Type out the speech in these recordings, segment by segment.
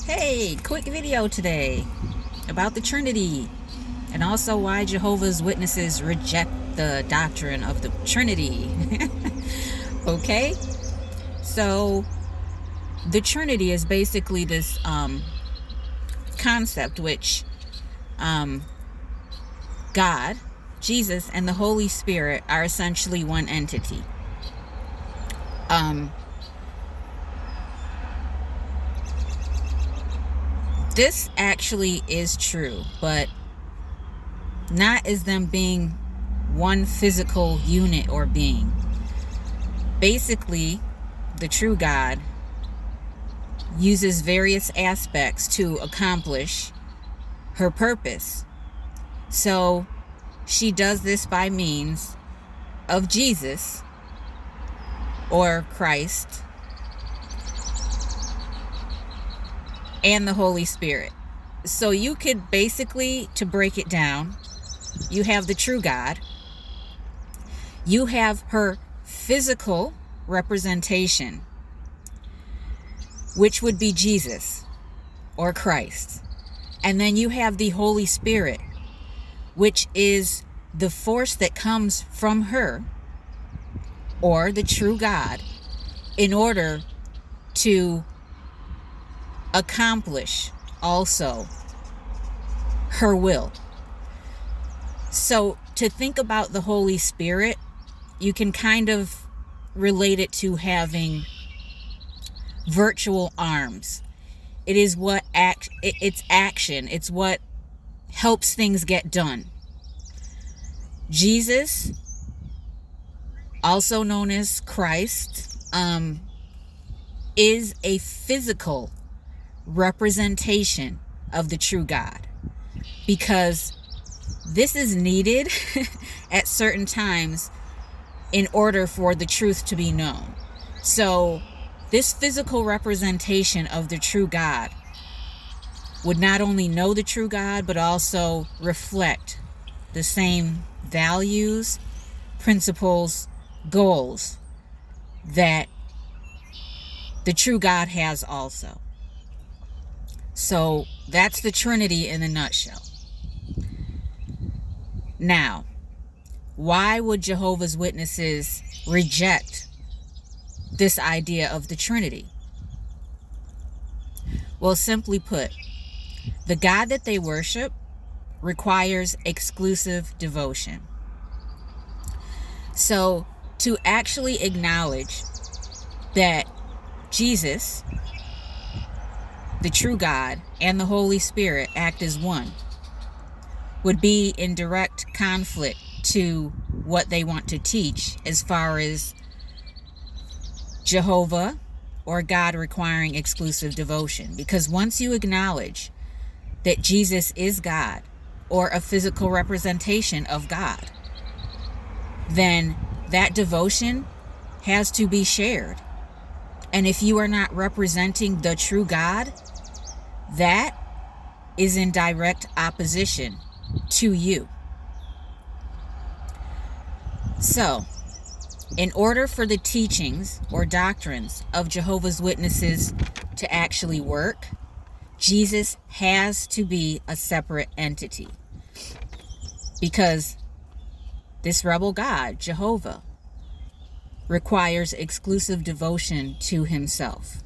Hey, quick video today about the Trinity and also why Jehovah's Witnesses reject the doctrine of the Trinity. Okay, so the Trinity is basically this concept which God, Jesus, and the Holy Spirit are essentially one entity. This actually is true, but not as them being one physical unit or being. Basically, the true God uses various aspects to accomplish her purpose. So she does this by means of Jesus or Christ and the Holy Spirit. So you could basically, to break it down, you have the true God, you have her physical representation, which would be Jesus or Christ, and then you have the Holy Spirit, which is the force that comes from her or the true God in order to accomplish also her will. So to think about the Holy Spirit, you can kind of relate it to having virtual arms. It is what it's action. It's what helps things get done. Jesus, also known as Christ, is a physical representation of the true God, because this is needed at certain times in order for the truth to be known. So this physical representation of the true God would not only know the true God, but also reflect the same values, principles, goals that the true God has also. So that's the Trinity in a nutshell. Now, why would Jehovah's Witnesses reject this idea of the Trinity? Well, simply put, the God that they worship requires exclusive devotion. So to actually acknowledge that Jesus, the true God, and the Holy Spirit act as one would be in direct conflict to what they want to teach as far as Jehovah or God requiring exclusive devotion. Because once you acknowledge that Jesus is God or a physical representation of God, then that devotion has to be shared. And if you are not representing the true God, that is in direct opposition to you. So, in order for the teachings or doctrines of Jehovah's Witnesses to actually work, Jesus has to be a separate entity. Because this rebel God, Jehovah, requires exclusive devotion to himself.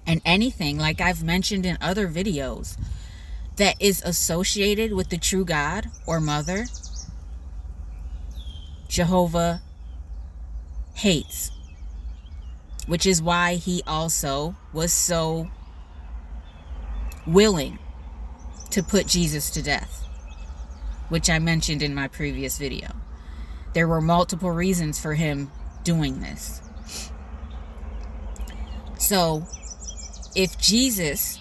And anything, like I've mentioned in other videos, that is associated with the true God or mother, Jehovah hates. Which is why he also was so willing to put Jesus to death, which I mentioned in my previous video. There were multiple reasons for him doing this. So, if Jesus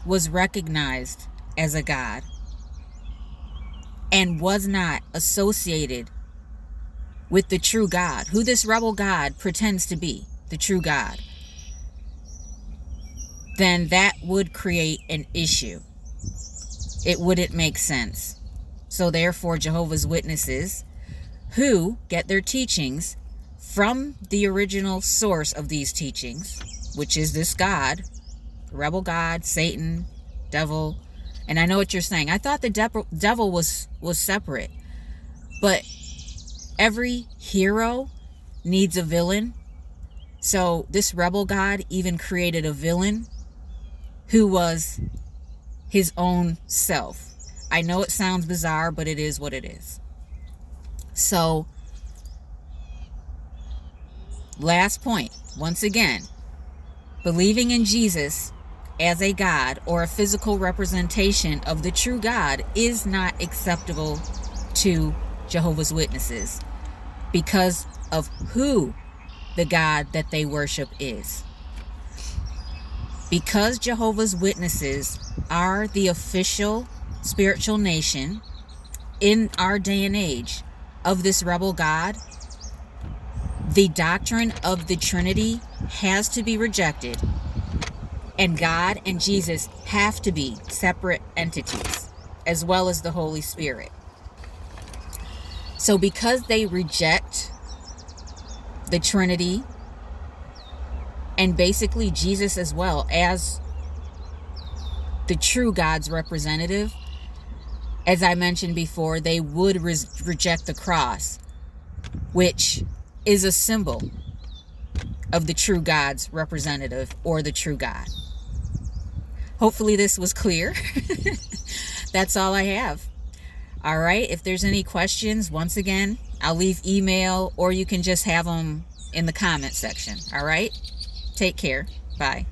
was recognized as a God and was not associated with the true God, who this rebel God pretends to be, the true God, then that would create an issue. It wouldn't make sense. So therefore, Jehovah's Witnesses, who get their teachings from the original source of these teachings, which is this God, rebel God, Satan, devil. And I know what you're saying. I thought the devil was separate. But every hero needs a villain. So this rebel God even created a villain who was his own self. I know it sounds bizarre, but it is what it is. So, last point, once again, believing in Jesus as a God or a physical representation of the true God is not acceptable to Jehovah's Witnesses because of who the God that they worship is. Because Jehovah's Witnesses are the official spiritual nation in our day and age of this rebel God, the doctrine of the Trinity has to be rejected, and God and Jesus have to be separate entities, as well as the Holy Spirit. So because they reject the Trinity and basically Jesus as well as the true God's representative, as I mentioned before, they would reject the cross, which is a symbol of the true God's representative or the true God. Hopefully this was clear. That's all I have. All right. If there's any questions, once again, I'll leave email or you can just have them in the comment section. All right. Take care. Bye.